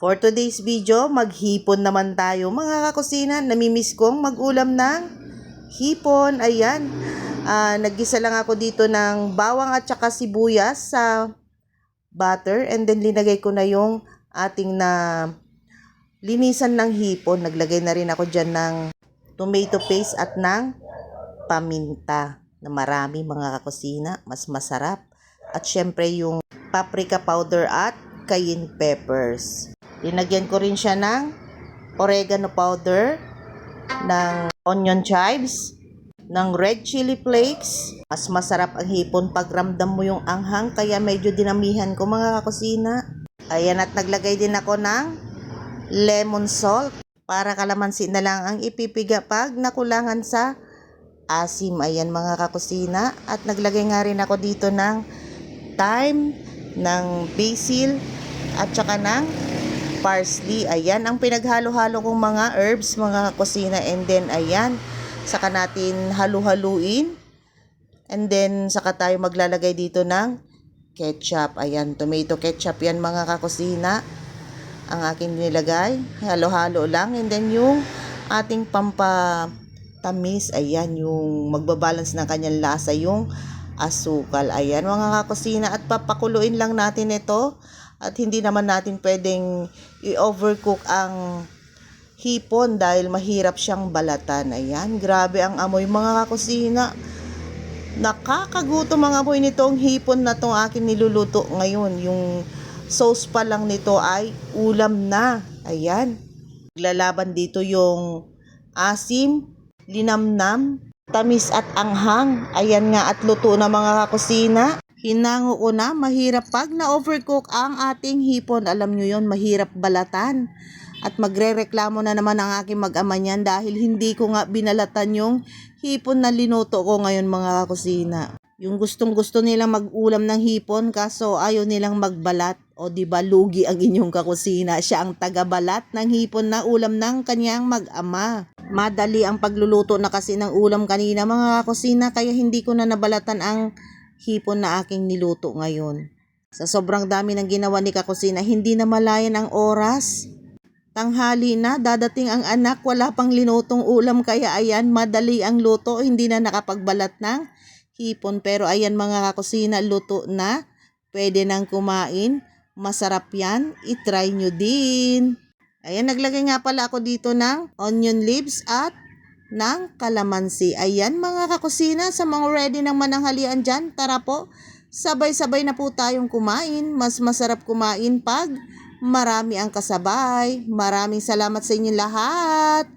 For today's video, maghipon naman tayo mga kakusina. Namimiss kong mag-ulam ng hipon. Ayan, naggisa lang ako dito ng bawang at saka sibuyas sa butter. And then linagay ko na yung ating na linisan ng hipon. Naglagay na rin ako dyan ng tomato paste at ng paminta na marami mga kakusina. Mas masarap. At syempre yung paprika powder at cayenne peppers. Linagyan ko rin siya ng oregano powder, ng onion chives, ng red chili flakes. Mas masarap ang hipon pag ramdam mo yung anghang, kaya medyo dinamihan ko mga kakusina. Ayan, at naglagay din ako ng lemon salt para kalamansi na lang ang ipipiga pag nakulangan sa asim. Ayan mga kakusina. At naglagay nga rin ako dito ng thyme, ng basil, at saka ng parsley. Ayan ang pinaghalo-halo kong mga herbs mga kusina. And then ayan, saka natin halu-haluin. And then saka tayo maglalagay dito ng ketchup. Ayan, tomato ketchup yan mga kakusina ang aking nilagay. Halo-halo lang. And then yung ating pampatamis, ayan, yung magbabalance ng kanyang lasa, yung asukal. Ayan mga kakusina, at papakuluin lang natin ito. At hindi naman natin pwedeng i-overcook ang hipon dahil mahirap siyang balatan. Ayan, grabe ang amoy mga kakusina. Nakakagutom ang amoy nitong hipon na itong akin niluluto ngayon. Yung sauce pa lang nito ay ulam na. Ayan, naglalaban dito yung asim, linamnam, tamis at anghang. Ayan nga, at luto na mga kakusina. Hinango ko na, mahirap pag na-overcook ang ating hipon. Alam nyo yon, mahirap balatan. At magre-reklamo na naman ang aking mag-ama niyan dahil hindi ko nga binalatan yung hipon na linuto ko ngayon mga kakusina. Yung gustong-gusto nilang mag-ulam ng hipon kaso ayaw nilang magbalat. O diba, lugi ang inyong kakusina. Siya ang taga-balat ng hipon na ulam ng kanyang mag-ama. Madali ang pagluluto na kasi ng ulam kanina mga kakusina, kaya hindi ko na nabalatan ang hipon na aking niluto ngayon. Sa sobrang dami ng ginawa ni kakusina, hindi na malayan ang oras. Tanghali na, dadating ang anak, wala pang linutong ulam, kaya ayan, madali ang luto, hindi na nakapagbalat ng hipon. Pero ayan mga kakusina, luto na, pwede nang kumain, masarap yan, itry nyo din. Ayan, naglagay nga pala ako dito ng onion leaves at ng kalamansi. Ayan mga kakusina, sa mga ready ng mananghalian dyan, tara po, sabay-sabay na po tayong kumain. Mas masarap kumain pag marami ang kasabay. Maraming salamat sa inyong lahat.